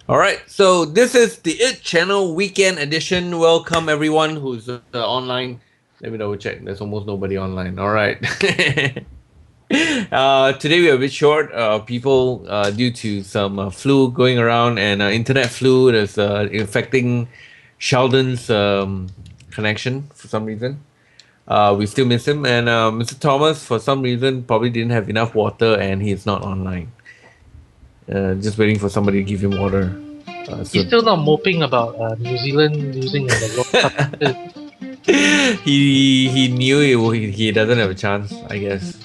All right, so this is the ITChannel weekend edition. Welcome everyone who's online. Let me double check. There's almost nobody online. All right. Today we are a bit short. People, due to some flu going around and internet flu that's infecting Sheldon's connection for some reason. We still miss him, and Mr. Thomas, for some reason, probably didn't have enough water, and he's not online. Just waiting for somebody to give him water. He's still not moping about New Zealand losing in the World Cup. he knew he doesn't have a chance, I guess.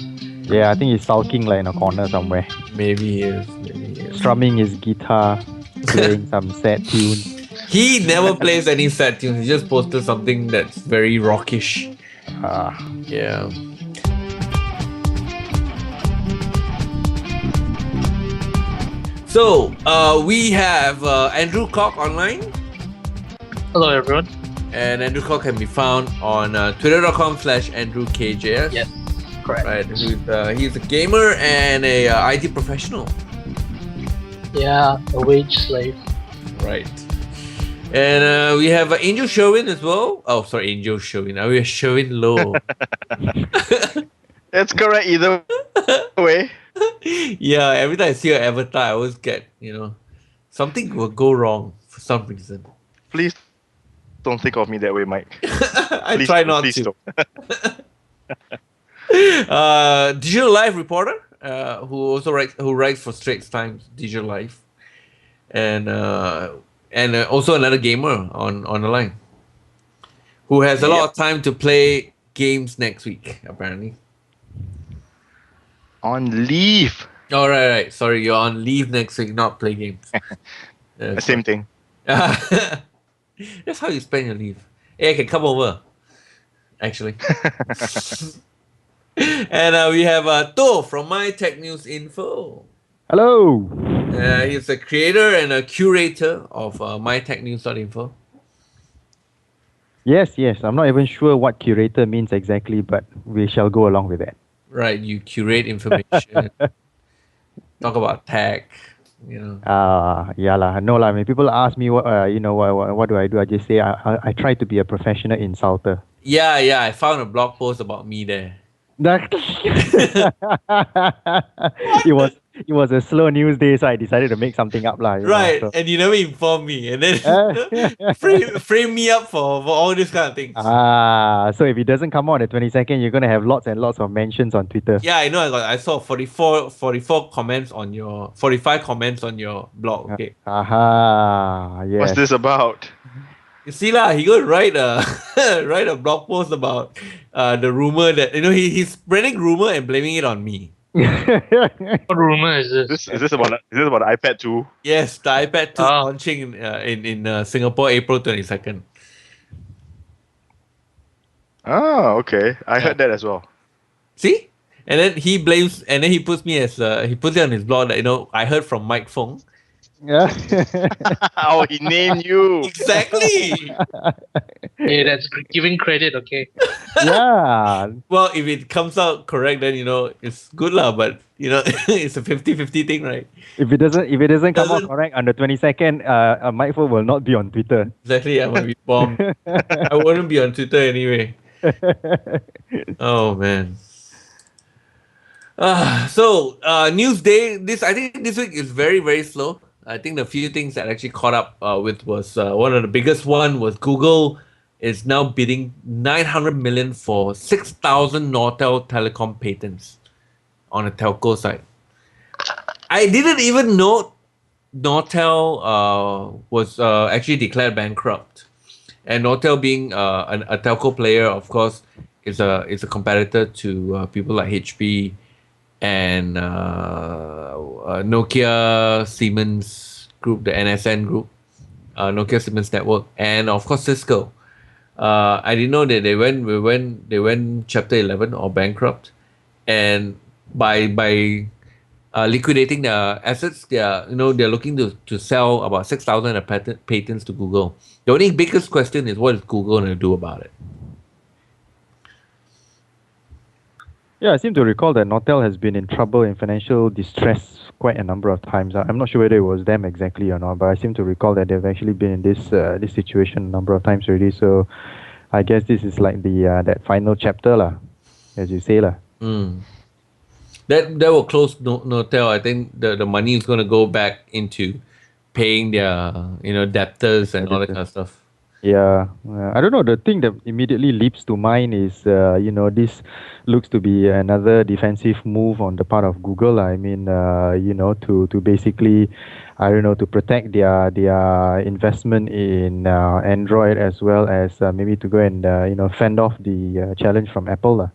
Yeah, I think he's sulking like in a corner somewhere, Maybe he is. Maybe he is. strumming his guitar, playing some sad tunes. He never plays any sad tunes. He just posted something that's very rockish. Yeah. So, we have Andrew Cock online. Hello, everyone. And Andrew Cock can be found on twitter.com/AndrewKJS. Yes, correct. Right. He's a gamer and a IT professional. Yeah, a wage slave. Right. And we have Angel Sherwin as well. Oh, sorry, Angel Sherwin. We have Sherwin Low. It's correct either way. Yeah, every time I see your avatar, I always get, something will go wrong for some reason. Please don't think of me that way, Mike. I Please, try not please to. Don't. Digital Life reporter, who writes for Straits Times Digital Life, and also another gamer on the line, who has a lot of time to play games next week, apparently. On leave. Oh, right. Sorry, you're on leave next week, not play games. Same thing. That's how you spend your leave. Hey, I can come over, actually. And we have To from My Tech News Info. Hello. He's a creator and a curator of mytechnews.info. Yes. I'm not even sure what curator means exactly, but we shall go along with that. Right, you curate information, talk about tech, Yeah lah. No lah. When people ask me what do I do, I just say I try to be a professional insulter. Yeah, I found a blog post about me there. It was a slow news day, so I decided to make something up lah. Right, and you never informed me, and then frame me up for all these kind of things. So if it doesn't come out on the 22nd, you're gonna have lots and lots of mentions on Twitter. Yeah, I know. I saw 44 comments on your 45 comments on your blog. Okay. Yes. What's this about? You see lah, he go write a write a blog post about the rumor that he's spreading rumor and blaming it on me. What rumor is this? Is this about the iPad 2? Yes, the iPad 2 launching in Singapore April 22nd. Oh, okay. I heard that as well. See? And then he blames, and then he puts me as he puts it on his blog that I heard from Mike Fong. Yeah. Oh, he named you. Exactly. Yeah, that's giving credit, okay? Yeah. Well, if it comes out correct, then it's good lah. But it's a 50-50 thing, right? If it doesn't come out correct on the 22nd, Mike Fo will not be on Twitter. Exactly, I might be bombed. I wouldn't be on Twitter anyway. Oh man. So news day. I think this week is very, very slow. I think the few things that actually caught up with was one of the biggest one was Google is now bidding $900 million for 6,000 Nortel telecom patents on a telco side. I didn't even know Nortel was actually declared bankrupt, and Nortel being a telco player, of course, is a competitor to people like HP and Nokia Siemens Group, the NSN Group, Nokia Siemens Network, and of course Cisco. I didn't know that they went Chapter 11 or bankrupt, and by liquidating their assets, they're looking to sell about 6,000 patents to Google. The only biggest question is, what is Google going to do about it? Yeah, I seem to recall that Nortel has been in trouble in financial distress quite a number of times. I'm not sure whether it was them exactly or not, but I seem to recall that they've actually been in this situation a number of times already. So I guess this is like the that final chapter lah, as you say lah. That will close Notel. I think the money is going to go back into paying their debtors and all that kind of stuff. Yeah, I don't know. The thing that immediately leaps to mind is, this looks to be another defensive move on the part of Google. I mean, to basically, I don't know, to protect their investment in Android, as well as maybe to go and fend off the challenge from Apple.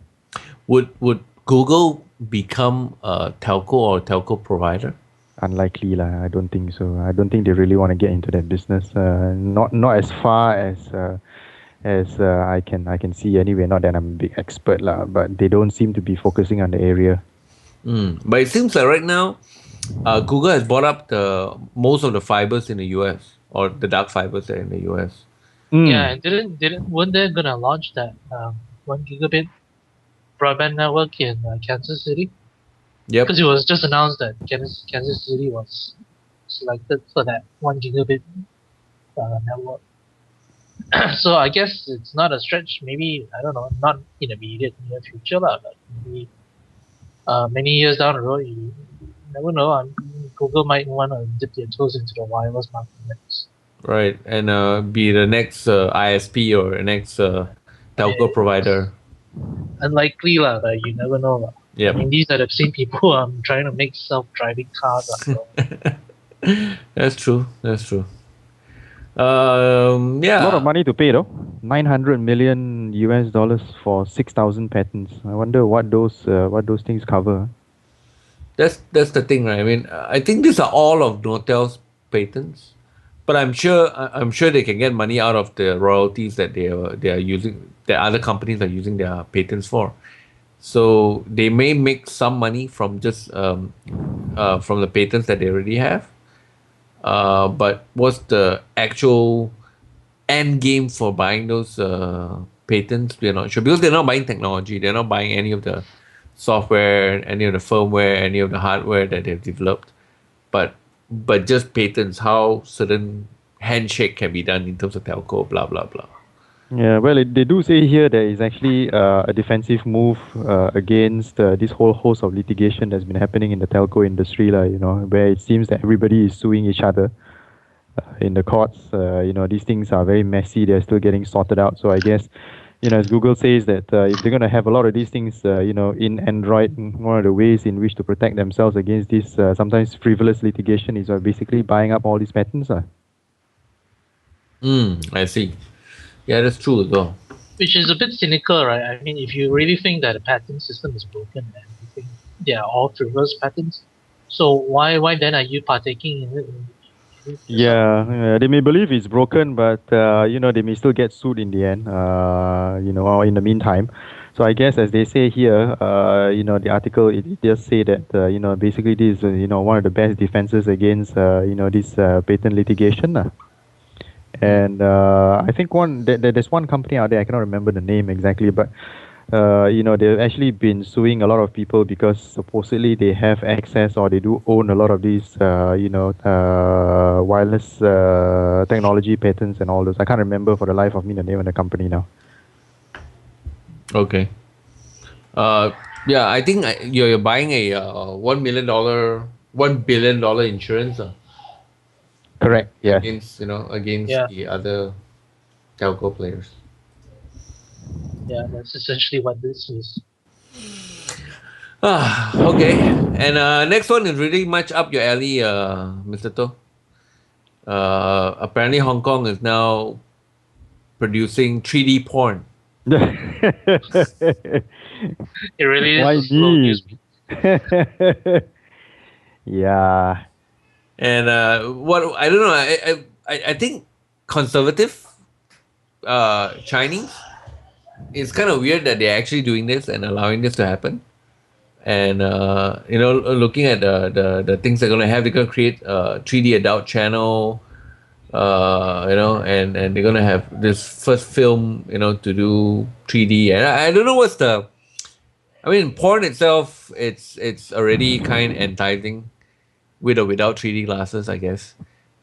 Would Google become a telco or telco provider? Unlikely lah. I don't think so. I don't think they really want to get into that business. Not as far as I can see anyway. Not that I'm a big expert lah, but they don't seem to be focusing on the area. But it seems like right now, Google has bought up the most of the fibers in the US, or the dark fibers there in the US. Yeah, and weren't they gonna launch that 1 gigabit broadband network in Kansas City? Yep. Because it was just announced that Kansas City was selected for that 1 gigabit network. So I guess it's not a stretch. Maybe, I don't know, not in the immediate near future lah, but maybe many years down the road, you never know. Google might want to dip their toes into the wireless market next. Right, and be the next ISP or the next telco provider. Unlikely lah, but you never know lah. Yeah. I mean, these are the same people trying to make self-driving cars. So. That's true. Yeah. A lot of money to pay though. $900 million for 6,000 patents. I wonder what those things cover. That's the thing, right? I mean, I think these are all of Nortel's patents, but I'm sure they can get money out of the royalties that they are using, that other companies are using their patents for. So they may make some money from just from the patents that they already have. But what's the actual end game for buying those patents? We're not sure, because they're not buying technology. They're not buying any of the software, any of the firmware, any of the hardware that they've developed. But just patents, how certain handshake can be done in terms of telco, blah blah blah. Yeah, well, they do say here there is actually a defensive move against this whole host of litigation that's been happening in the telco industry, where it seems that everybody is suing each other in the courts. These things are very messy. They're still getting sorted out. So I guess, as Google says that if they're going to have a lot of these things, in Android, one of the ways in which to protect themselves against this sometimes frivolous litigation is by basically buying up all these patents. I see. Yeah, that's true as well. Which is a bit cynical, right? I mean, if you really think that the patent system is broken and you think they are all frivolous patents, so why then are you partaking in it? Yeah, they may believe it's broken, but they may still get sued in the end. Or in the meantime. So I guess, as they say here, the article, it does say that basically this is one of the best defenses against this patent litigation. And I think there's one company out there, I cannot remember the name exactly, but they've actually been suing a lot of people because supposedly they have access, or they do own a lot of these wireless technology patents and all those. I can't remember for the life of me the name of the company now. Okay. Yeah, I think you're buying a $1 billion insurance. Correct. Yeah. Against the other telco players. Yeah, that's essentially what this is. Okay. And next one is really much up your alley, Mr. To. Apparently Hong Kong is now producing 3D porn. It really is. Why a slow me? news. Yeah. And what I don't know, I think conservative Chinese, it's kind of weird that they're actually doing this and allowing this to happen. And looking at the things they're gonna have, they're gonna create a 3D adult channel, and they're gonna have this first film, to do 3D. And I don't know what's porn itself, it's already kind of enticing. with or without 3D glasses, I guess.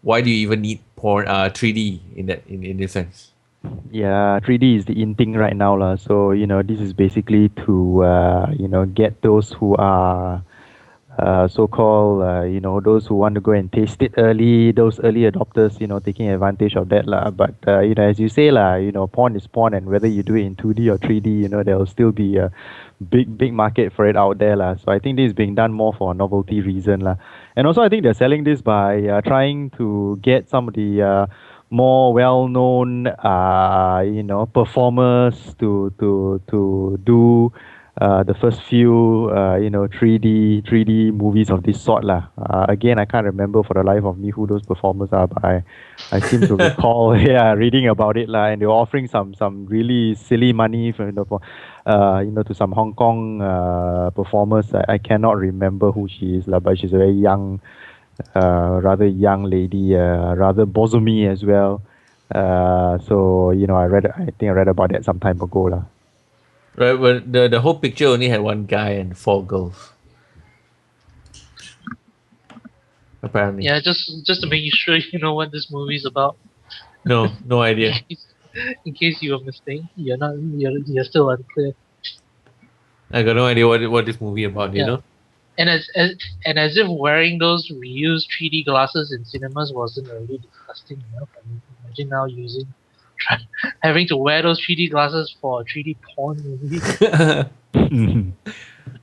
Why do you even need 3D in this sense? Yeah, 3D is the in thing right now, lah. So, this is basically to, get those who are so-called, those who want to go and taste it early, those early adopters, taking advantage of that, lah. But, as you say, lah, porn is porn, and whether you do it in 2D or 3D, there will still be a big market for it out there, lah. So I think this is being done more for a novelty reason, lah. And also, I think they're selling this by trying to get some of the more well-known, performers to do the first few 3D movies of this sort lah. Again, I can't remember for the life of me who those performers are, but I seem to recall reading about it lah, and they were offering some really silly money for to some Hong Kong performers. I cannot remember who she is lah, but she's a very young, rather young lady, rather bosomy as well. So I think I read about that some time ago lah. Right, well, the whole picture only had one guy and 4 girls. Apparently. Yeah, just to make sure you know what this movie is about. No idea. In case you were mistaken, you're still unclear. I got no idea what this movie about, you know? And as if wearing those reused 3D glasses in cinemas wasn't already disgusting enough. I mean, imagine now having to wear those 3D glasses for a 3D porn movie.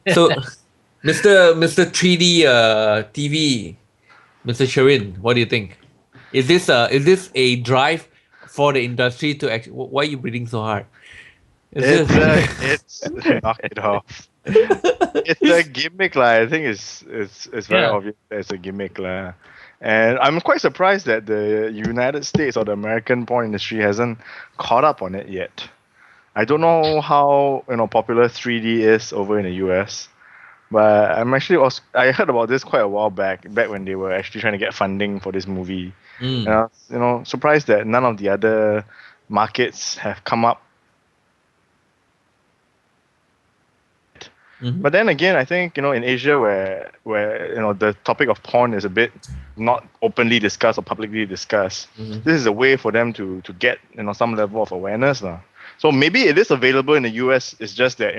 So, Mr. 3D TV, Mr. Sharin, what do you think? Is this a drive for the industry to actually? Why are you breathing so hard? It's knock it off. It's a gimmick, I think it's very obvious that it's a gimmick, and I'm quite surprised that the United States or the American porn industry hasn't caught up on it yet. I don't know how popular 3D is over in the US, but I heard about this quite a while back when they were actually trying to get funding for this movie. And I was, surprised that none of the other markets have come up. Mm-hmm. But then again, I think in Asia where the topic of porn is a bit not openly discussed or publicly discussed, this is a way for them to get some level of awareness now. So maybe it is available in the US. It's just that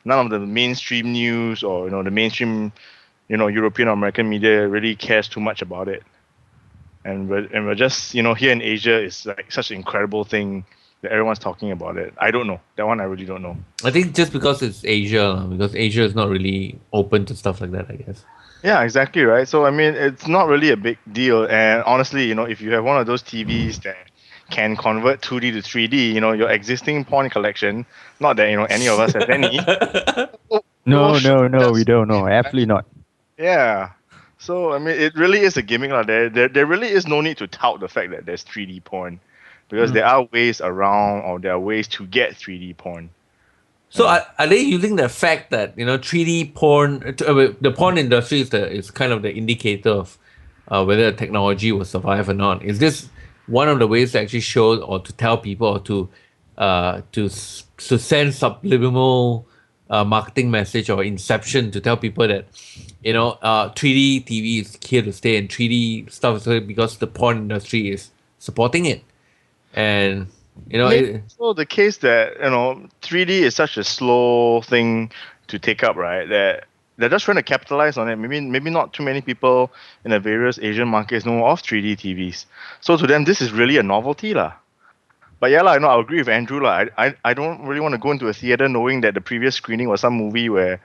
none of the mainstream news or the mainstream European or American media really cares too much about it. And we're just here in Asia, it's like such an incredible thing that everyone's talking about it. I don't know. That one I really don't know. I think just because it's Asia, because Asia is not really open to stuff like that, I guess. Yeah, exactly, right? So, I mean, it's not really a big deal. And honestly, if you have one of those TVs that can convert 2D to 3D, your existing porn collection, not that, any of us have any. No, we don't know. Absolutely not. Yeah. So, I mean, it really is a gimmick. There really is no need to tout the fact that there's 3D porn. Because there are ways around, or there are ways to get 3D porn. So are they using the fact that 3D porn, the porn industry is kind of the indicator of whether the technology will survive or not? Is this one of the ways to actually show or to tell people or to send subliminal marketing message or inception to tell people that 3D TV is here to stay and 3D stuff is here because the porn industry is supporting it? And so the case that 3D is such a slow thing to take up, right? That they're just trying to capitalize on it. Maybe not too many people in the various Asian markets know of 3D TVs. So to them, this is really a novelty, lah. But yeah, I agree with Andrew, lah. I don't really want to go into a theater knowing that the previous screening was some movie where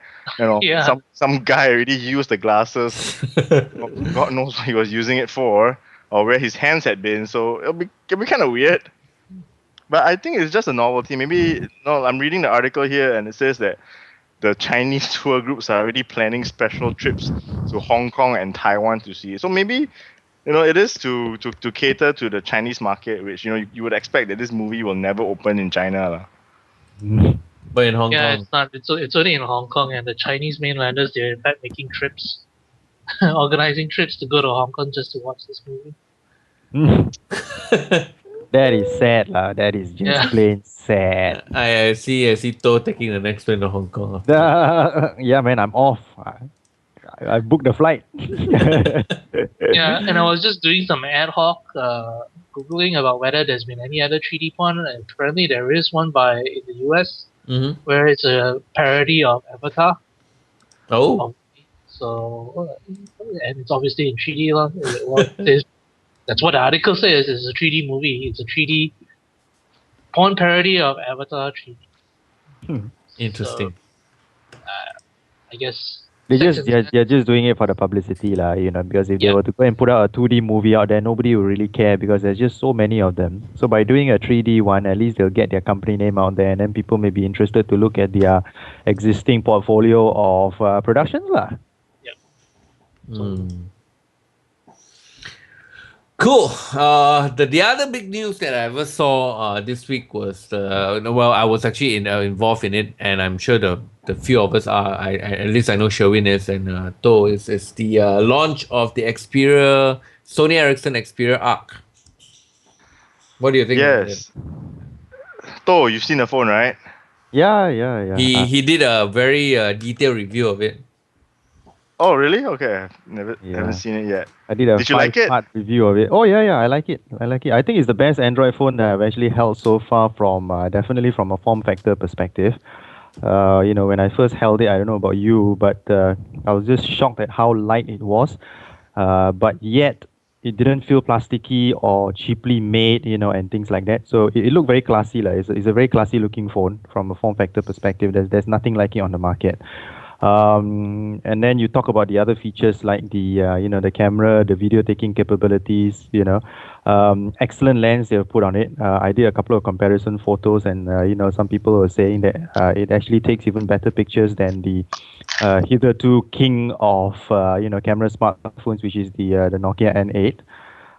some guy already used the glasses. God knows what he was using it for, or where his hands had been. So it'll be kind of weird. But I think it's just a novelty. Maybe I'm reading the article here, and it says that the Chinese tour groups are already planning special trips to Hong Kong and Taiwan to see it. So maybe it is to cater to the Chinese market, which you would expect that this movie will never open in China, lah. But in Hong Kong, it's not. It's only in Hong Kong, and the Chinese mainlanders, they're in fact making trips, organizing trips to go to Hong Kong just to watch this movie. That is sad, lah. That is just plain sad. I see To taking the next plane to Hong Kong. Yeah, man, I'm off. I booked the flight. Yeah, and I was just doing some ad hoc googling about whether there's been any other 3D porn. And apparently, there is one in the US Mm-hmm. where it's a parody of Avatar. Oh. So, and it's obviously in 3D. Well, that's what the article says. It's a 3D movie. It's a 3D porn parody of Avatar 3D. So, Interesting. I guess They Six just and they're just doing it for the publicity lah, because if they Yeah. were to go and put out a 2D movie out there, nobody will really care because there's just so many of them. So by doing a 3D one, at least they'll get their company name out there, and then people may be interested to look at their existing portfolio of productions lah. Mm. Cool. The other big news that I ever saw this week was well, I was actually involved in it, and I'm sure the few of us are. At least I know Sherwin is, and To is the launch of the Xperia Sony Ericsson Xperia Arc. What do you think about it? Yes. To, you've seen the phone, right? Yeah. He did a very detailed review of it. Oh, really? Okay. Haven't Yeah. seen it yet. I did a Did you like it? 5-part review of it. Oh yeah, I like it. I think it's the best Android phone that I've actually held so far from definitely from a form factor perspective. When I first held it, I don't know about you, but I was just shocked at how light it was. But yet it didn't feel plasticky or cheaply made, and things like that. So it looked very classy. It's a very classy looking phone from a form factor perspective. There's nothing like it on the market. And then you talk about the other features like the camera, the video taking capabilities, excellent lens they've put on it. I did a couple of comparison photos, and some people were saying that it actually takes even better pictures than the hitherto king of camera smartphones, which is the Nokia N8.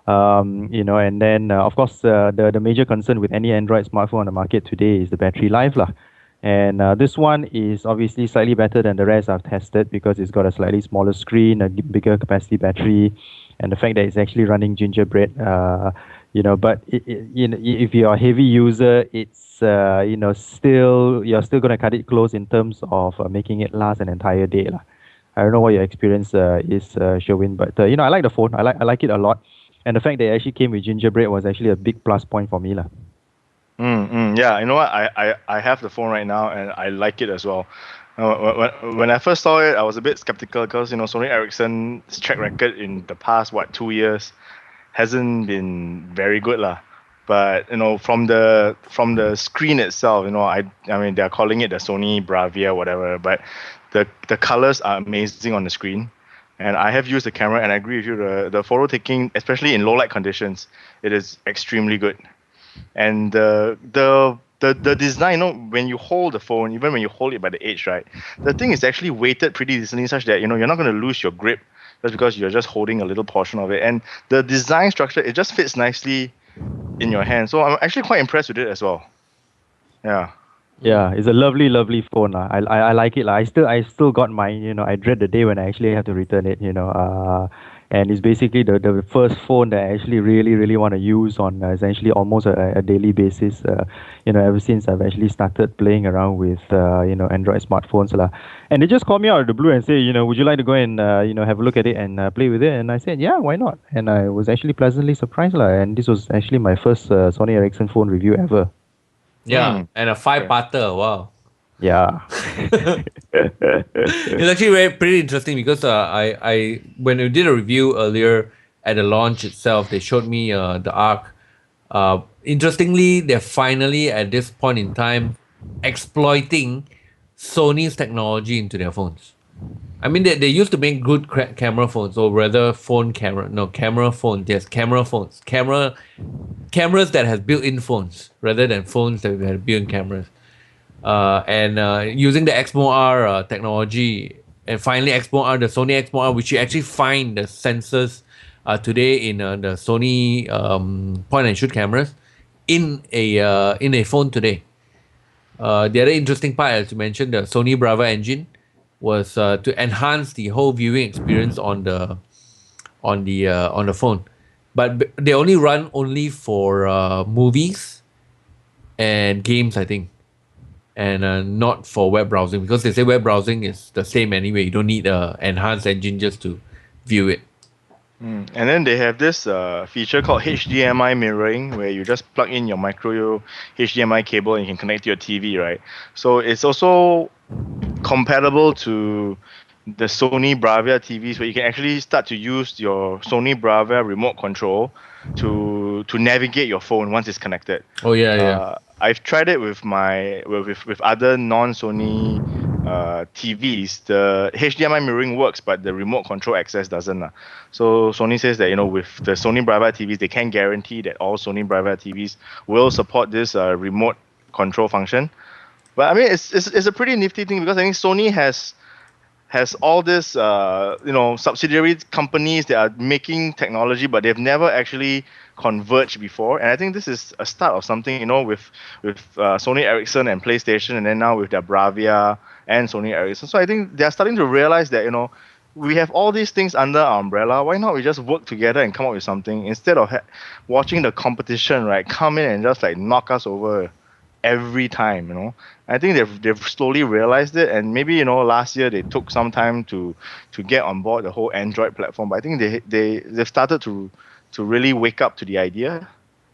And then of course the major concern with any Android smartphone on the market today is the battery life lah. And this one is obviously slightly better than the rest I've tested because it's got a slightly smaller screen, a bigger capacity battery, and the fact that it's actually running Gingerbread. But if you're a heavy user, it's you're still going to cut it close in terms of making it last an entire day lah. I don't know what your experience is, Sherwin, but I like the phone. I like it a lot, and the fact that it actually came with Gingerbread was actually a big plus point for me lah. Yeah, you know what? I have the phone right now, and I like it as well. When I first saw it, I was a bit skeptical because Sony Ericsson's track record in the past 2 years hasn't been very good lah. But from the screen itself, I mean they're calling it the Sony Bravia whatever, but the colors are amazing on the screen. And I have used the camera, and I agree with you. The photo taking, especially in low light conditions, it is extremely good. And the design, when you hold the phone, even when you hold it by the edge, right, the thing is actually weighted pretty decently, such that you're not going to lose your grip just because you're just holding a little portion of it. And the design structure, it just fits nicely in your hand. So I'm actually quite impressed with it as well. Yeah, it's a lovely phone. I like it. I still got mine. I dread the day when I actually have to return it. And it's basically the first phone that I actually really want to use on essentially almost a daily basis. Ever since I've actually started playing around with Android smartphones lah. And they just called me out of the blue and say, would you like to go and have a look at it and play with it? And I said, yeah, why not? And I was actually pleasantly surprised lah. And this was actually my first Sony Ericsson phone review ever. Yeah, and a 5-parter. Wow. Yeah. It's actually pretty interesting because I when we did a review earlier at the launch itself, they showed me the Arc. Interestingly, they're finally at this point in time exploiting Sony's technology into their phones. I mean, they used to make good camera phones, or rather camera phones. Yes, camera phones. Cameras that has built-in phones rather than phones that had built-in cameras. And using the Exmo R technology, and finally Exmo R, the Sony Exmo R, which you actually find the sensors today in the Sony point and shoot cameras in a phone today. The other interesting part, as you mentioned, the Sony Bravia engine was to enhance the whole viewing experience on the phone, but they only run for movies and games, I think. and not for web browsing, because they say web browsing is the same anyway. You don't need a enhanced engine just to view it. And then they have this feature called HDMI mirroring, where you just plug in your micro HDMI cable and you can connect to your TV, right? So it's also compatible to the Sony Bravia TVs, where you can actually start to use your Sony Bravia remote control to navigate your phone once it's connected. Oh yeah. I've tried it with my with other non-Sony TVs. The HDMI mirroring works, but the remote control access doesn't. So Sony says that with the Sony Bravia TVs, they can guarantee that all Sony Bravia TVs will support this remote control function. But I mean, it's a pretty nifty thing, because I think Sony has all this subsidiary companies that are making technology, but they've never actually converged before. And I think this is a start of something, with Sony Ericsson and PlayStation, and then now with their Bravia and Sony Ericsson. So I think they're starting to realize that we have all these things under our umbrella. Why not we just work together and come up with something, instead of watching the competition, right, come in and just like knock us over every time. I think they've slowly realized it, and maybe last year they took some time to get on board the whole Android platform, but I think they've started to really wake up to the idea.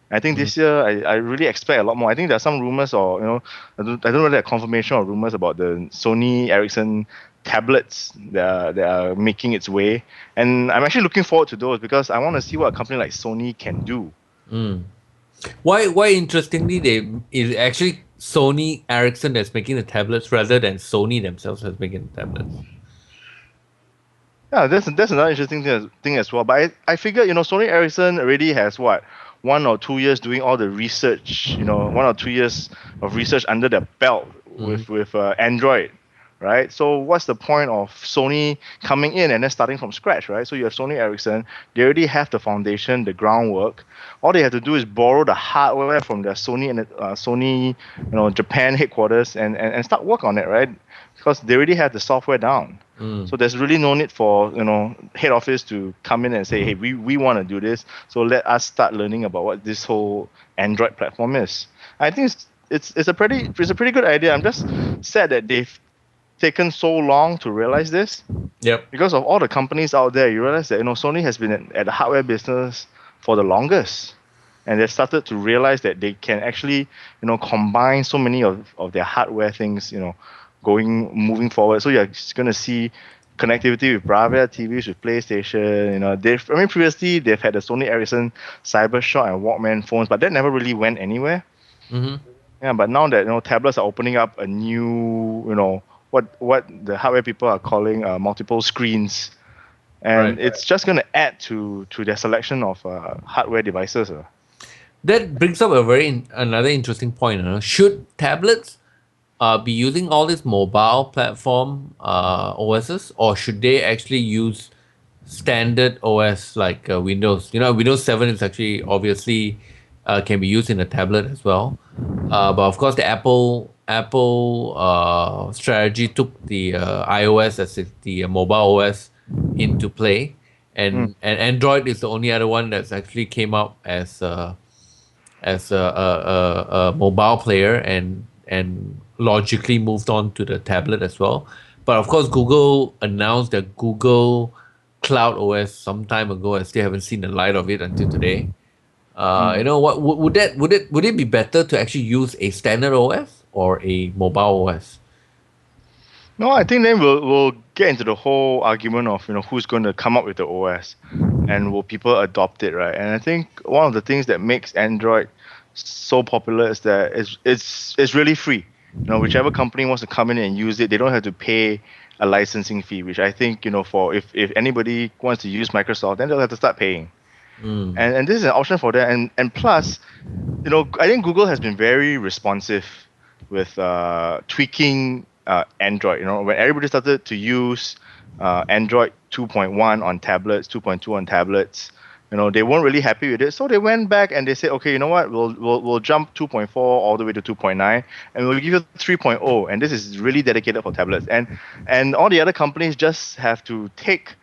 I think this year I really expect a lot more. I think there are some rumors, or I don't know whether confirmation or rumors about the Sony Ericsson tablets that are making its way, and I'm actually looking forward to those, because I want to see what a company like Sony can do. Why interestingly, it's actually Sony Ericsson that's making the tablets rather than Sony themselves that's making the tablets. Yeah, that's another interesting thing as well. But I figure Sony Ericsson already has 1 or 2 years doing all the research. 1 or 2 years of research under their belt with Android, right? So what's the point of Sony coming in and then starting from scratch, right? So you have Sony Ericsson, they already have the foundation, the groundwork. All they have to do is borrow the hardware from their Sony Japan headquarters and start work on it, right? Because they already have the software down. So there's really no need for head office to come in and say, hey, we want to do this, so let us start learning about what this whole Android platform is. I think it's a pretty good idea. I'm just sad that they've taken so long to realize this. Yep. Because of all the companies out there, you realize that Sony has been at the hardware business for the longest, and they started to realize that they can actually combine so many of their hardware things moving forward. So you're going to see connectivity with Bravia TVs, with PlayStation. Previously they've had the Sony Ericsson CyberShot and Walkman phones, but that never really went anywhere. Yeah, but now that tablets are opening up a new what the hardware people are calling multiple screens, and it's just going to add to their selection of hardware devices. That brings up another interesting point. Should tablets be using all these mobile platform OSs, or should they actually use standard OS like Windows? Windows 7 is actually obviously can be used in a tablet as well. But of course, the Apple strategy took the iOS as the mobile OS into play, and Android is the only other one that's actually came out as a mobile player and logically moved on to the tablet as well. But of course, Google announced that Google Cloud OS some time ago. I still haven't seen the light of it until today. What would it be better to actually use a standard OS or a mobile OS? No, I think then we'll get into the whole argument of who's going to come up with the OS, and will people adopt it, right? And I think one of the things that makes Android so popular is that it's really free. Whichever company wants to come in and use it, they don't have to pay a licensing fee, which I think for if anybody wants to use Microsoft, then they'll have to start paying. And this is an option for them. And plus, I think Google has been very responsive with tweaking Android. When everybody started to use Android 2.1 on tablets, 2.2 on tablets, they weren't really happy with it, so they went back and they said, okay, you know what, we'll jump 2.4 all the way to 2.9, and we'll give you 3.0, and this is really dedicated for tablets. And all the other companies just have to take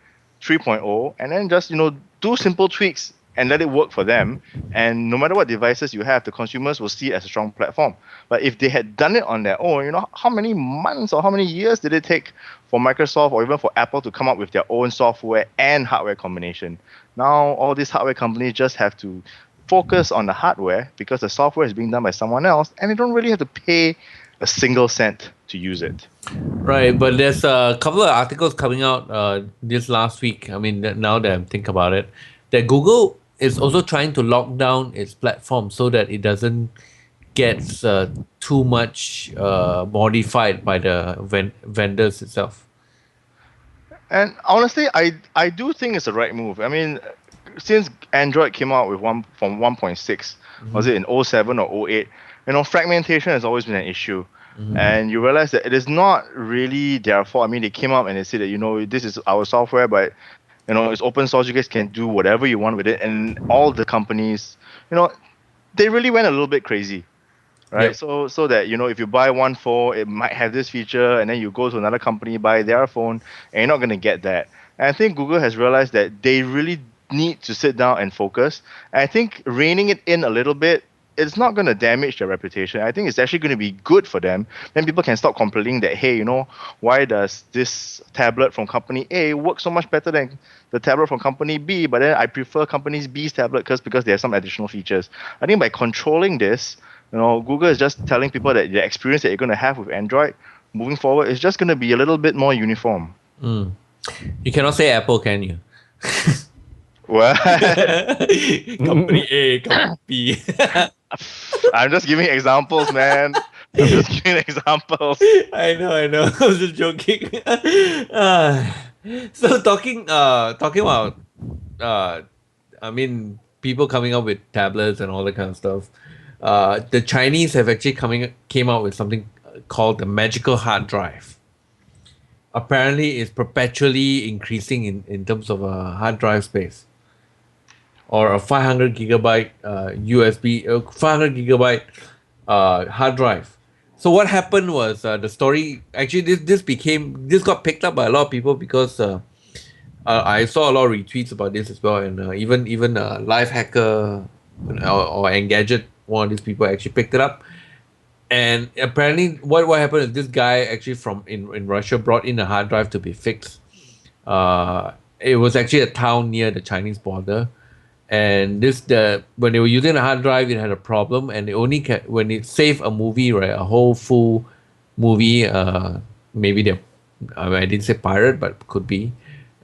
3.0 and then just do simple tweaks and let it work for them. And no matter what devices you have, the consumers will see it as a strong platform. But if they had done it on their own, how many months or how many years did it take for Microsoft or even for Apple to come up with their own software and hardware combination? Now all these hardware companies just have to focus on the hardware because the software is being done by someone else, and they don't really have to pay a single cent to use it. Right, but there's a couple of articles coming out this last week. I mean, now that I think about it, that Google is also trying to lock down its platform so that it doesn't get too much modified by the vendors itself. And honestly, I do think it's the right move. I mean, since Android came out with from 1.6, was it in 07 or 08? Fragmentation has always been an issue. And you realize that it is not really their fault. I mean, they came out and they said that, this is our software, but, it's open source. You guys can do whatever you want with it. And all the companies, they really went a little bit crazy, right? Yep. So that, if you buy one phone, it might have this feature, and then you go to another company, buy their phone, and you're not going to get that. And I think Google has realized that they really need to sit down and focus. And I think reining it in a little bit, it's not going to damage their reputation. I think it's actually going to be good for them. Then people can stop complaining that, hey, why does this tablet from company A work so much better than the tablet from company B, but then I prefer company B's tablet because they have some additional features. I think by controlling this, Google is just telling people that the experience that you're going to have with Android moving forward is just going to be a little bit more uniform. You cannot say Apple, can you? What? Company A, company B. I'm just giving examples, man. I'm just giving examples. I know. I was just joking. So talking about, I mean, people coming up with tablets and all that kind of stuff. The Chinese have actually came out with something called the magical hard drive. Apparently, it's perpetually increasing in terms of hard drive space. Or a 500 gigabyte USB, 500 gigabyte hard drive. So what happened was the story. Actually, this got picked up by a lot of people because I saw a lot of retweets about this as well, and even Lifehacker or Engadget, one of these people actually picked it up. And apparently, what happened is this guy actually from in Russia brought in a hard drive to be fixed. It was actually a town near the Chinese border. And when they were using the hard drive, it had a problem, and when it saved a movie, right, a whole full movie, maybe I didn't say pirate, but could be,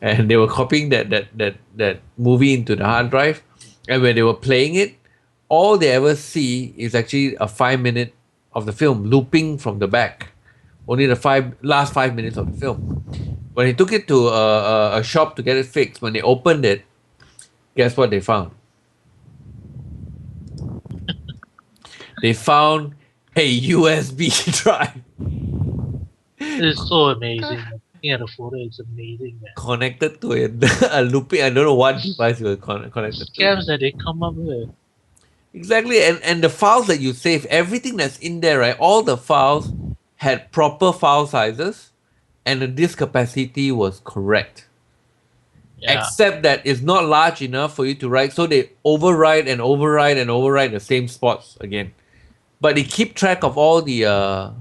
and they were copying that movie into the hard drive, and when they were playing it, all they ever see is actually a 5 minute of the film looping from the back, only the last 5 minutes of the film. When they took it to a shop to get it fixed, when they opened it, guess what they found? They found a USB drive. It's so amazing. Looking at the photo, it's amazing, man. Connected to a looping, I don't know what device you were connected to. Scams that they come up with. Exactly, and the files that you save, everything that's in there, right? All the files had proper file sizes, and the disk capacity was correct. Yeah. Except that it's not large enough for you to write, so they overwrite the same spots again. But they keep track of all the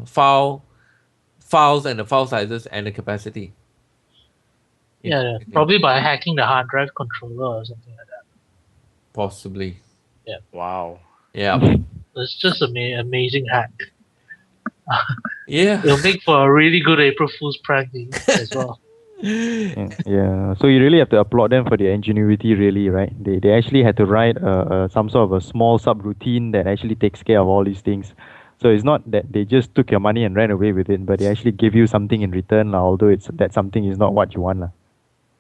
files and the file sizes and the capacity. Yeah, probably by hacking the hard drive controller or something like that. Possibly. Yeah. Wow. Yeah. It's just an amazing hack. Yeah. It'll make for a really good April Fool's prank as well. Yeah, so you really have to applaud them for their ingenuity, really, right? They actually had to write some sort of a small subroutine that actually takes care of all these things. So it's not that they just took your money and ran away with it, but they actually give you something in return, although that something is not what you want.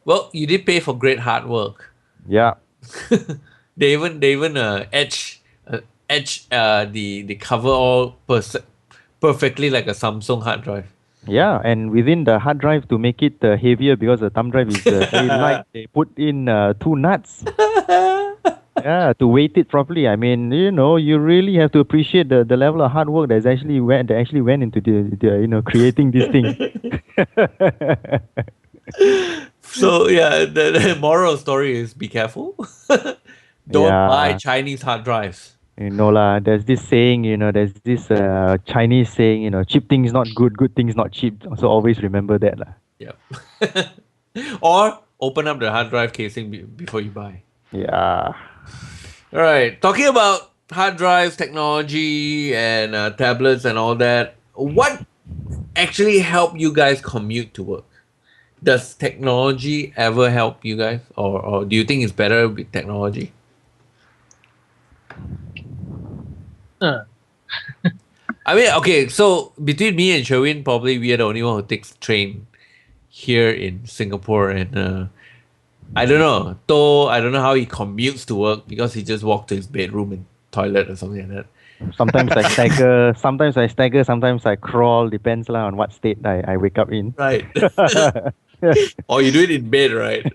Well, you did pay for great hard work. Yeah. They even etch the cover all perfectly like a Samsung hard drive. Yeah, and within the hard drive, to make it heavier because the thumb drive is very light, they put in 2 nuts. Yeah, to weight it properly. I mean, you really have to appreciate the level of hard work that actually went into the creating this thing. So yeah, the moral story is be careful. Don't buy Yeah. Chinese hard drives. You know lah, there's this saying, there's this Chinese saying, cheap things not good, good things not cheap. So always remember that lah. Yep. Or open up the hard drive casing before you buy. Yeah. All right. Talking about hard drives, technology, and tablets and all that, what actually help you guys commute to work? Does technology ever help you guys? Or do you think it's better with technology? Uh, I mean, okay, so between me and Sherwin, probably we are the only one who takes train here in Singapore. And I don't know. Though I don't know how he commutes to work because he just walked to his bedroom and toilet or something like that. Sometimes I stagger, sometimes I crawl, depends lah on what state I wake up in. Right. Or you do it in bed, right?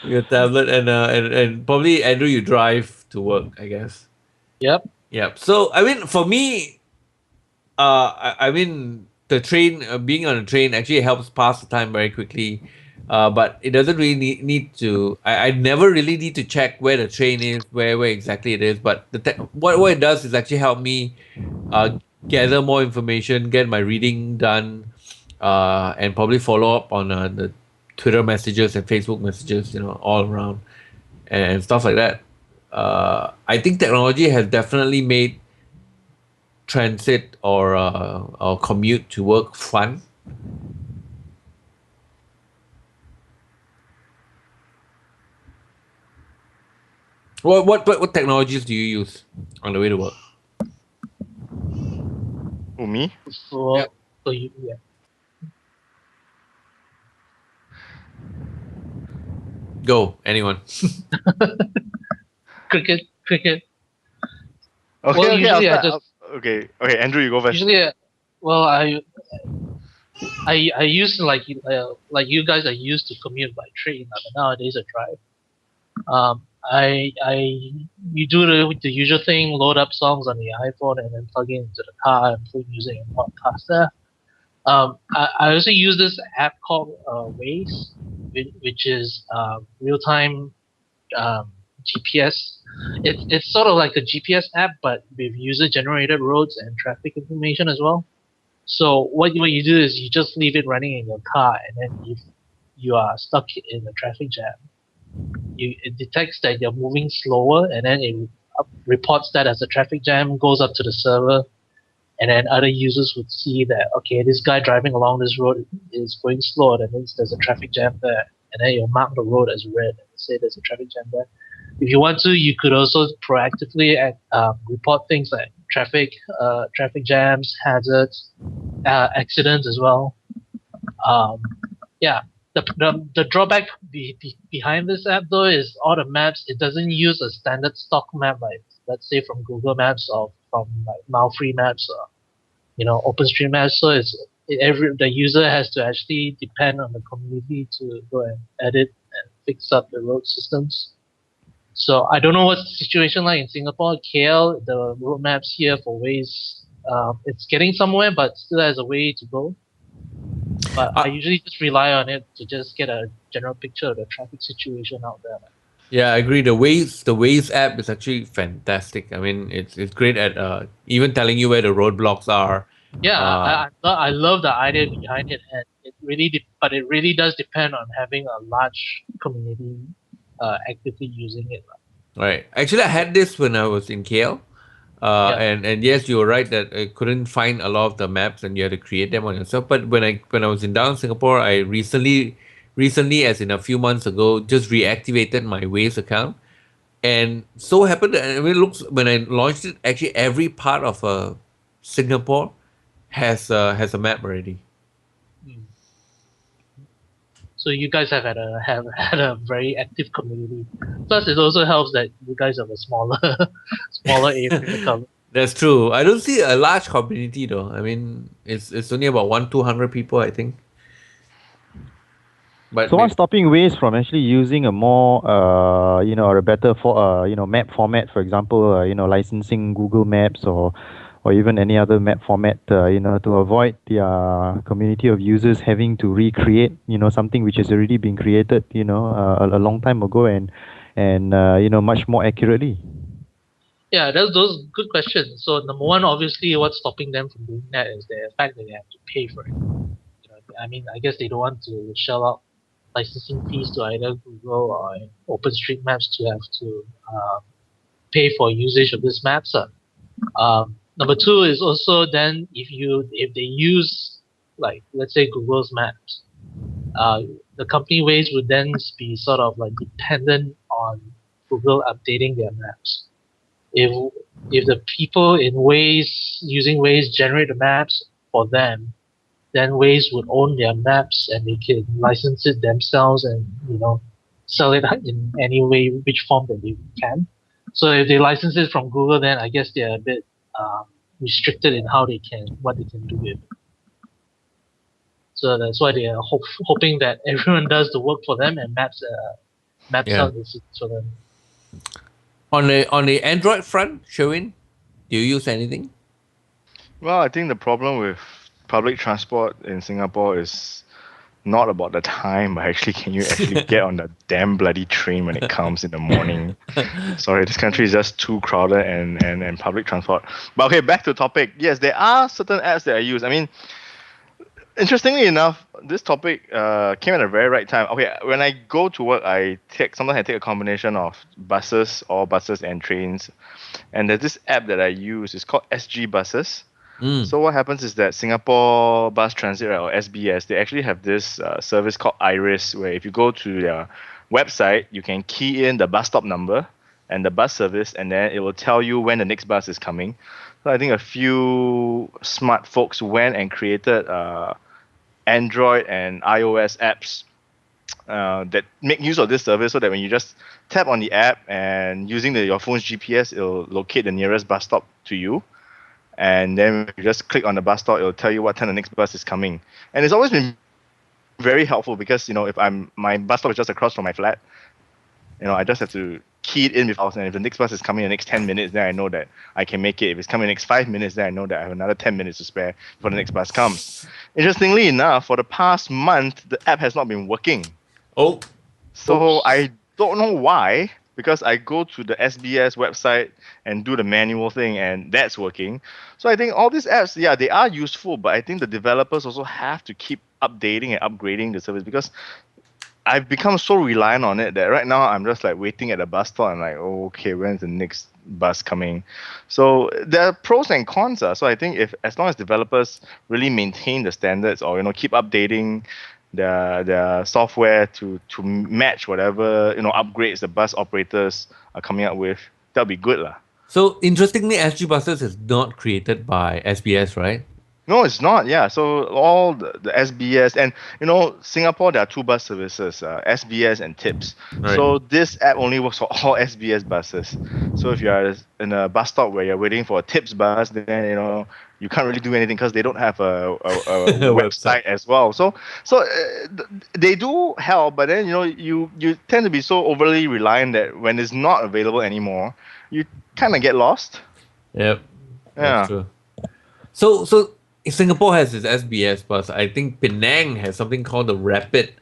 Your tablet and probably Andrew, you drive to work, I guess. yep. Yeah. So I mean, for me, I mean, the train, being on a train actually helps pass the time very quickly. But it doesn't really need to. I never really need to check where the train is, where exactly it is. But what it does is actually help me gather more information, get my reading done, and probably follow up on the Twitter messages and Facebook messages, all around and stuff like that. I think technology has definitely made transit or commute to work fun. What technologies do you use on the way to work? Who, me? For, Yep. for you, yeah. Go, anyone. Cricket. Okay, Well, okay, usually I okay, Andrew, you go first. usually, well, I used to like you guys are used to commute by train, but nowadays I drive. You do the usual thing, load up songs on the iPhone and then plug it into the car and play music and podcast there. I also use this app called Waze, which is real time GPS. It's sort of like a GPS app, but with user generated roads and traffic information as well. So what you do is you just leave it running in your car, and then if you are stuck in a traffic jam, it detects that you're moving slower, and then it reports that as a traffic jam, goes up to the server, and then other users would see that, okay, this guy driving along this road is going slow, that means there's a traffic jam there, and then you'll mark the road as red and say there's a traffic jam there. If you want to, you could also proactively report things like traffic jams, hazards, accidents as well. Yeah, the drawback behind this app though is all the maps. It doesn't use a standard stock map like, let's say, from Google Maps or from like Malfree Maps or OpenStreetMaps. So the user has to actually depend on the community to go and edit and fix up the road systems. So I don't know what's the situation like in Singapore. KL, the road maps here for Waze, it's getting somewhere, but still has a way to go. But I usually just rely on it to just get a general picture of the traffic situation out there. Yeah, I agree. The Waze app is actually fantastic. I mean, it's great at even telling you where the roadblocks are. Yeah, I love the idea behind it, and but it really does depend on having a large community actively using it. Right. Actually, I had this when I was in KL. Yeah. And yes, you were right that I couldn't find a lot of the maps and you had to create them on yourself. But when I was in down Singapore, I recently, as in a few months ago, just reactivated my Waze account, and so happened that, I mean, it looks, when I launched it, actually every part of Singapore has a map already. So you guys have had a very active community. Plus, it also helps that you guys have a smaller area to cover. That's true. I don't see a large community though. I mean, it's only about 200 people, I think. But So what's stopping Waze from actually using a more, or a better map format, for example, licensing Google Maps or even any other map format, to avoid the community of users having to recreate, something which has already been created, a long time ago, and and much more accurately? Yeah, those good questions. So number one, obviously, what's stopping them from doing that is the fact that they have to pay for it. I mean, I guess they don't want to shell out licensing fees to either Google or OpenStreetMaps to have to pay for usage of this maps. Number two is also then if they use, like, let's say Google's maps, uh, the company Waze would then be sort of like dependent on Google updating their maps. If if the people in Waze using Waze generate the maps for them, then Waze would own their maps and they can license it themselves and sell it in any way, which form that they can. So if they license it from Google, then I guess they're a bit restricted in what they can do with it. So that's why they are hoping that everyone does the work for them and maps Yeah. out the cities for them. On the Android front, Sherwin, do you use anything? Well, I think the problem with public transport in Singapore is not about the time, but actually, can you actually get on the damn bloody train when it comes in the morning? Sorry, this country is just too crowded and public transport. But okay, back to topic. Yes, there are certain apps that I use. I mean, interestingly enough, this topic came at a very right time. Okay, when I go to work, sometimes I take a combination of buses and trains, and there's this app that I use. It's called SG Buses. So what happens is that Singapore Bus Transit, right, or SBS, they actually have this service called Iris, where if you go to their website, you can key in the bus stop number and the bus service, and then it will tell you when the next bus is coming. So I think a few smart folks went and created Android and iOS apps that make use of this service, so that when you just tap on the app and using your phone's GPS, it'll locate the nearest bus stop to you. And then when you just click on the bus stop, it'll tell you what time the next bus is coming. And it's always been very helpful because, if my bus stop is just across from my flat, I just have to key it in with house, and if the next bus is coming in the next 10 minutes, then I know that I can make it. If it's coming in the next 5 minutes, then I know that I have another 10 minutes to spare before the next bus comes. Interestingly enough, for the past month, the app has not been working. Oh. So I don't know why, because I go to the SBS website and do the manual thing, and that's working. So I think all these apps, yeah, they are useful, but I think the developers also have to keep updating and upgrading the service, because I've become so reliant on it that right now I'm just like waiting at the bus stop and like, oh, okay, when's the next bus coming? So there are pros and cons. So I think as long as developers really maintain the standards, or keep updating the software to match whatever upgrades the bus operators are coming up with, that'll be good lah. So interestingly, SG Buses is not created by SBS, right? No, it's not. Yeah, so all the SBS and Singapore, there are two bus services, SBS and TIPS. Right. So this app only works for all SBS buses. So if you are in a bus stop where you're waiting for a TIPS bus, then you can't really do anything because they don't have a website as well. So they do help, but then you tend to be so overly reliant that when it's not available anymore, you kind of get lost. Yep. Yeah. That's true. So Singapore has its SBS bus. I think Penang has something called the Rapid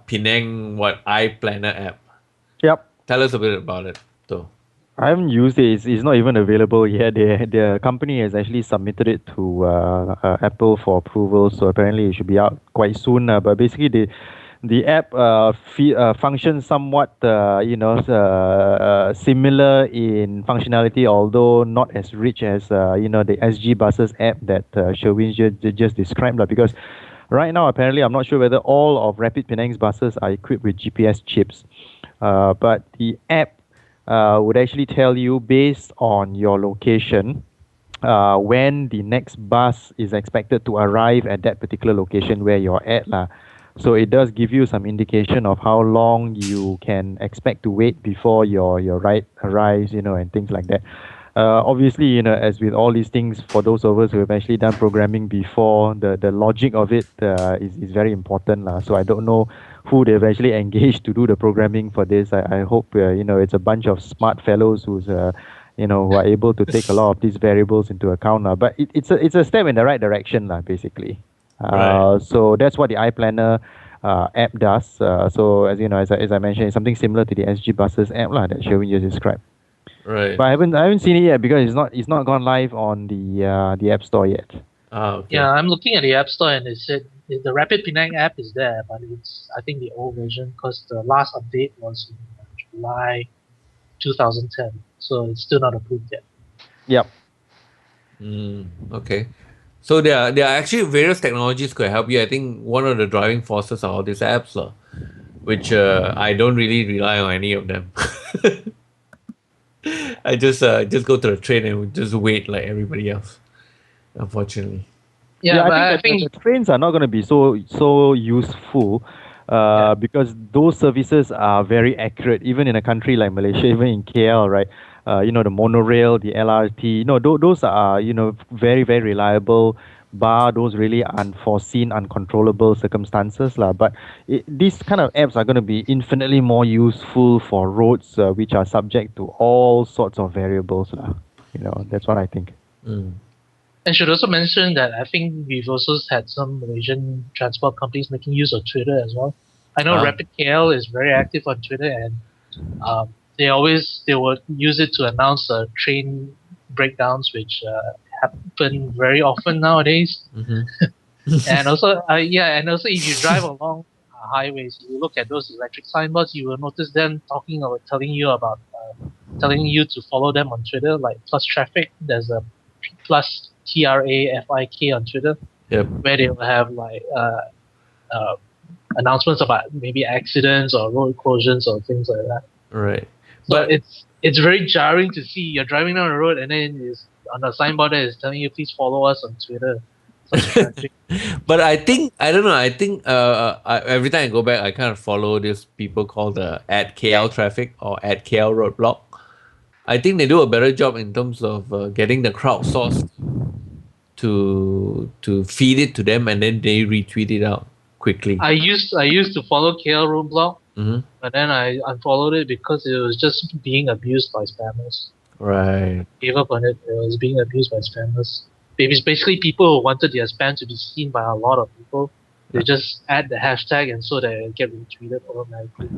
Penang iPlanner app. Yep. Tell us a bit about it, though. I haven't used it. It's not even available yet. The company has actually submitted it to Apple for approval, so apparently it should be out quite soon. But basically, the app functions somewhat, similar in functionality, although not as rich as the SG Buses app that Sherwin just described. Because right now, apparently, I'm not sure whether all of Rapid Penang's buses are equipped with GPS chips, but the app would actually tell you based on your location when the next bus is expected to arrive at that particular location where you're at lah. So it does give you some indication of how long you can expect to wait before your ride arrives, and things like that. Obviously, as with all these things, for those of us who have actually done programming before, the logic of it is very important lah. So I don't know who they've actually engaged to do the programming for this. I hope it's a bunch of smart fellows who are able to take a lot of these variables into account lah. But it's a step in the right direction lah, basically. Right. So that's what the iPlanner app does. So as you know, as I mentioned, it's something similar to the SG Buses app lah that Sherwin just described. Right. But I haven't seen it yet because it's not gone live on the App Store yet. Okay. Yeah, I'm looking at the App Store and it said the Rapid Penang app is there, but it's I think the old version because the last update was in July 2010, so it's still not approved yet. Yep. Okay. So there are actually various technologies could help you. I think one of the driving forces are all these apps, which I don't really rely on any of them. I just go to the train and just wait like everybody else. Unfortunately. Yeah, I but I think that think the trains are not going to be so useful because those services are very accurate, even in a country like Malaysia, even in KL, right? The monorail, the LRT, those are, very, very reliable, bar those really unforeseen, uncontrollable circumstances. But these kind of apps are going to be infinitely more useful for roads which are subject to all sorts of variables. That's what I think. I should also mention that I think we've also had some Malaysian transport companies making use of Twitter as well. I know Rapid KL is very active on Twitter, and they would use it to announce train breakdowns, which happen very often nowadays. And also, if you drive along highways, you look at those electric signboards, you will notice them telling you to follow them on Twitter, like Plus Traffic. There's a Plus TRAFIK on Twitter, where they will have like announcements about maybe accidents or road closures or things like that. Right. So it's very jarring to see you're driving down the road and then it's on the signboard that is telling you please follow us on Twitter. But I don't know. I think every time I go back, I kind of follow these people called the @KL Traffic or @KL Roadblock. I think they do a better job in terms of getting the crowdsourced to feed it to them and then they retweet it out quickly. I used to follow KL Roadblock, but then I unfollowed it because it was just being abused by spammers. Right. Gave up on it. It was being abused by spammers. It's basically people who wanted their spam to be seen by a lot of people. They just add the hashtag and so that it get retweeted automatically.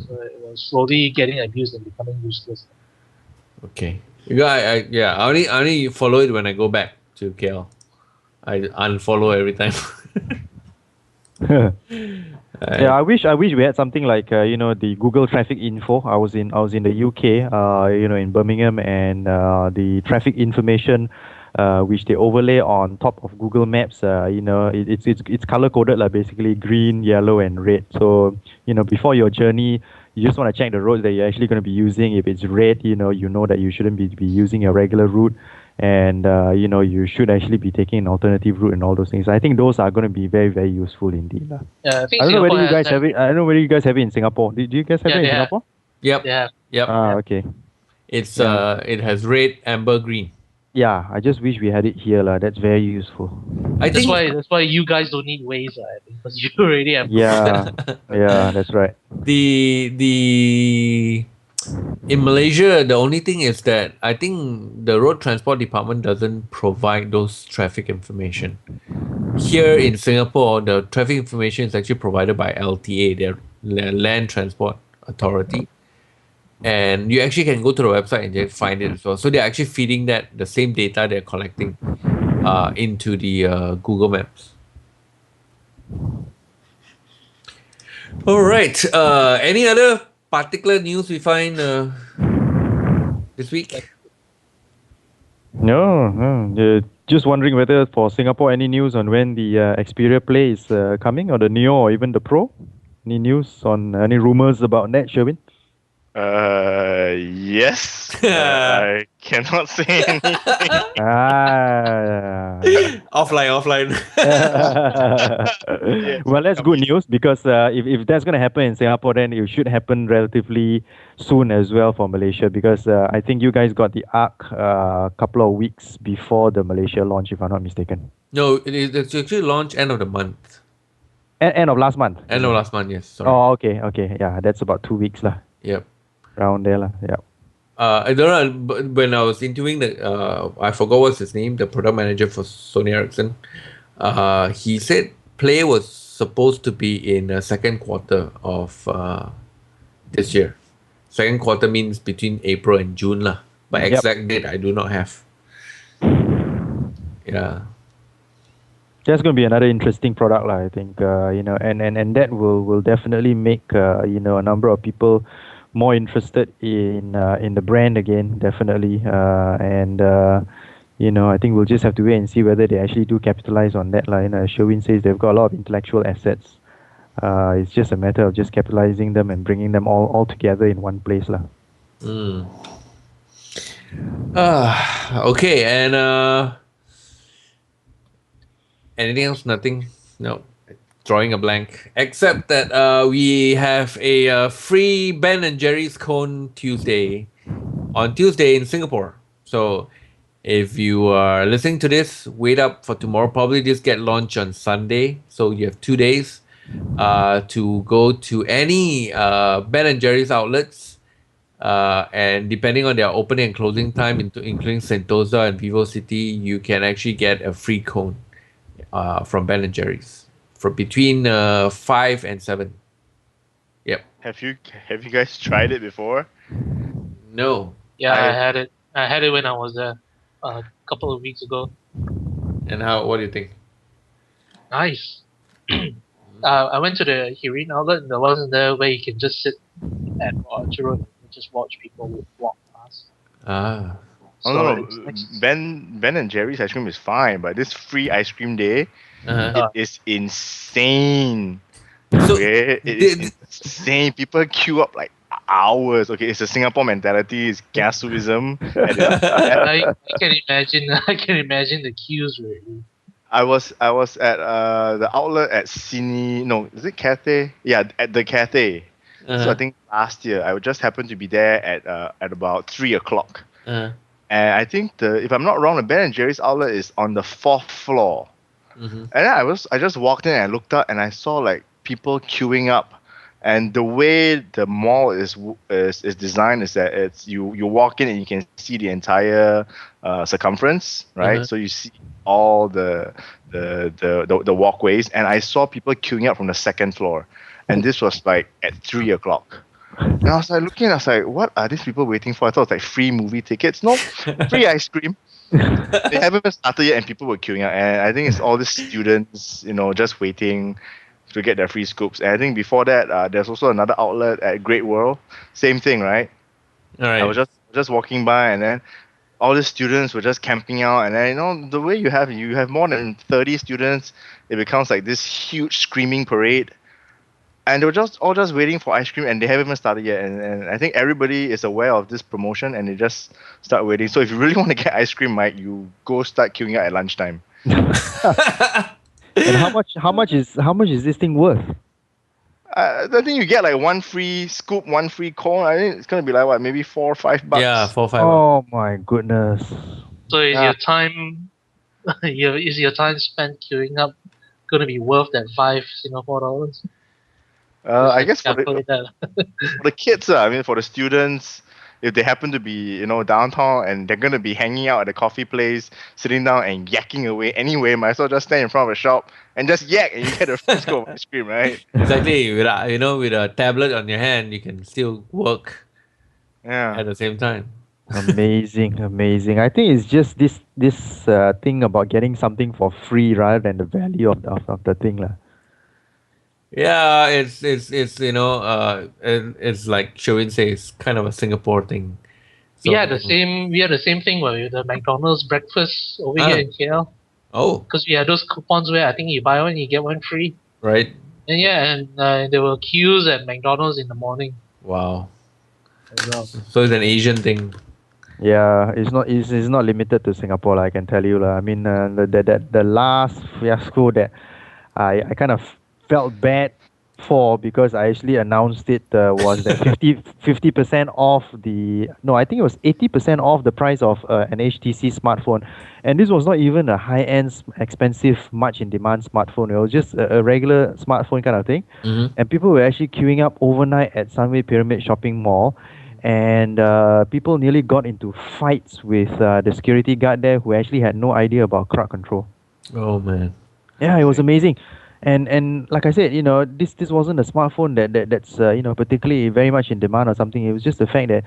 So it was slowly getting abused and becoming useless. Okay. I only follow it when I go back to KL. I unfollow every time. Yeah, I wish we had something like the Google Traffic Info. I was in the UK, in Birmingham, and the traffic information, which they overlay on top of Google Maps. It's color coded, like basically green, yellow, and red. So before your journey, you just want to check the roads that you're actually going to be using. If it's red, you know that you shouldn't be using a regular route, and you should actually be taking an alternative route and all those things. I think those are going to be very, very useful indeed. Yeah, I think I don't know whether you guys have it. I don't know whether you guys have it in Singapore. Do you guys have it in Singapore? Yep. Yeah. Yep. Okay. It's it has red, amber, green. Yeah, I just wish we had it here, That's very useful. That's why you guys don't need Waze, I think, because you already have. Yeah, yeah, that's right. In Malaysia, the only thing is that I think the road transport department doesn't provide those traffic information. Here in Singapore, the traffic information is actually provided by LTA, their Land Transport Authority. And you actually can go to the website and just find it as well. So they're actually feeding the same data they're collecting into the Google Maps. All right. Any other particular news we find this week? No. Just wondering whether for Singapore, any news on when the Xperia Play is coming, or the Neo, or even the Pro? Any news on any rumors about that, Sherwin? Yes. I cannot say anything. Offline. Well, that's good news because if that's going to happen in Singapore, then it should happen relatively soon as well for Malaysia, because I think you guys got the ARC a couple of weeks before the Malaysia launch, if I'm not mistaken. No, it's actually launched end of the month. End of last month? End of last month, yes. Sorry. Oh, okay. Yeah, that's about 2 weeks. Yep. Around there. Yeah. I don't know, but when I was interviewing I forgot what's his name, the product manager for Sony Ericsson. He said Play was supposed to be in the second quarter of this year. Second quarter means between April and June lah. But Yep. exact date I do not have. Yeah. That's going to be another interesting product, I think. And that will definitely make a number of people more interested in the brand again, definitely. I think we'll just have to wait and see whether they actually do capitalize on that. Sherwin says they've got a lot of intellectual assets. It's just a matter of just capitalizing them and bringing them all together in one place, lah. Okay, and anything else? Nothing? No. Drawing a blank. Except that we have a free Ben and Jerry's Cone Tuesday on Tuesday in Singapore. So if you are listening to this, wait up for tomorrow. Probably just get launched on Sunday. So you have 2 days to go to any Ben and Jerry's outlets. And depending on their opening and closing time, including Sentosa and Vivo City, you can actually get a free cone from Ben and Jerry's for between 5 and 7. Yep. Have you guys tried it before? No. Yeah, I had it. I had it when I was there a couple of weeks ago. And what do you think? Nice. I went to the Hirin outlet and there wasn't there where you can just sit at Orchard Road and just watch people walk past. Ah. Oh no, Ben and Jerry's ice cream is fine, but this free ice cream day, it is insane. So Okay, it is insane. People queue up like hours. Okay, it's a Singapore mentality. It's gasuism. I can imagine. I can imagine the queues really. I was at the outlet at Sydney. No, is it Cathay? Yeah, at the Cathay. So I think last year I just happened to be there at about 3:00. And I think if I'm not wrong, the Ben and Jerry's outlet is on the 4th floor. And then I just walked in and I looked up and I saw like people queuing up. And the way the mall is designed is that it's you walk in and you can see the entire circumference, right? So you see all the walkways, and I saw people queuing up from the 2nd floor, and this was like at 3:00. And I was like looking, I was like, what are these people waiting for? I thought it was like free movie tickets. No, free ice cream. They haven't even started yet, and people were queuing up. And I think it's all the students, just waiting to get their free scoops. And I think before that, there's also another outlet at Great World. Same thing, right? All right. I was just walking by, and then all the students were just camping out. And then the way you have more than 30 students, it becomes like this huge screaming parade. And they were all just waiting for ice cream, and they haven't even started yet. And I think everybody is aware of this promotion, and they just start waiting. So if you really want to get ice cream, Mike, you go start queuing out at lunchtime. And how much is this thing worth? I think you get like one free scoop, one free cone. I think it's gonna be like what, maybe $4 or $5. Yeah, 4 or 5. Oh my goodness. So is your time, is your time spent queuing up gonna be worth that $5 Singapore? I guess for Calculate that. the kids, I mean, for the students, if they happen to be, downtown and they're gonna be hanging out at a coffee place, sitting down and yakking away anyway, might as well just stand in front of a shop and just yak, and you get a free scoop of ice cream, right? Exactly. With a tablet on your hand, you can still work Yeah. at the same time. Amazing. I think it's just this thing about getting something for free rather than the value of the thing, lah. Yeah, it's it's like Sherwin says, kind of a Singapore thing. We had the same thing with the McDonald's breakfast over here in KL. Oh, Because we had those coupons where I think you buy one, you get one free. right. And there were queues at McDonald's in the morning Wow. as well. So it's an Asian thing. Yeah, it's not limited to Singapore, I can tell you, lah. I mean, the last fiasco that I kind of felt bad for, because I actually announced it, was that 50% off I think it was 80% off the price of an HTC smartphone. And this was not even a high-end, expensive, much in demand smartphone. It was just a regular smartphone kind of thing. And people were actually queuing up overnight at Sunway Pyramid Shopping Mall. And people nearly got into fights with the security guard there, who actually had no idea about crowd control. Oh man. Yeah, it was amazing. And like I said, this wasn't a smartphone that's particularly very much in demand or something. It was just the fact that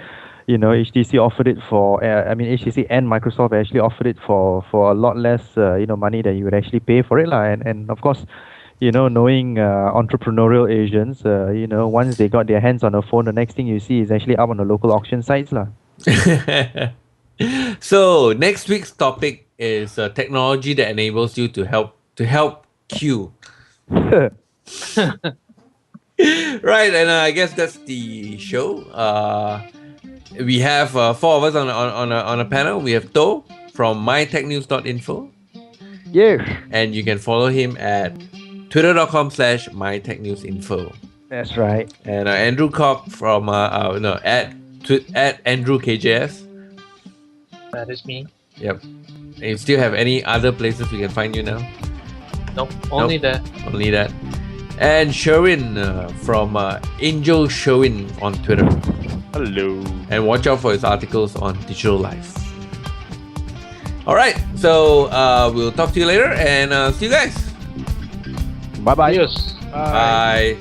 HTC offered it for HTC and Microsoft actually offered it for a lot less money than you would actually pay for it lah. And of course, knowing entrepreneurial Asians, once they got their hands on a phone, the next thing you see is actually up on the local auction sites lah. So next week's topic is technology that enables you to help queue. Right, and I guess that's the show. We have four of us on a panel. We have To from mytechnews.info. Yes. And you can follow him at twitter.com/mytechnewsinfo. That's right. And Andrew Cock from at Andrew KJS. That is me. Yep. And you still have any other places we can find you now? Nope, only that. Only that. And Sherwin from Angel Sherwin on Twitter. Hello. And watch out for his articles on Digital Life. All right, so we'll talk to you later and see you guys. Bye bye. Adios. Bye.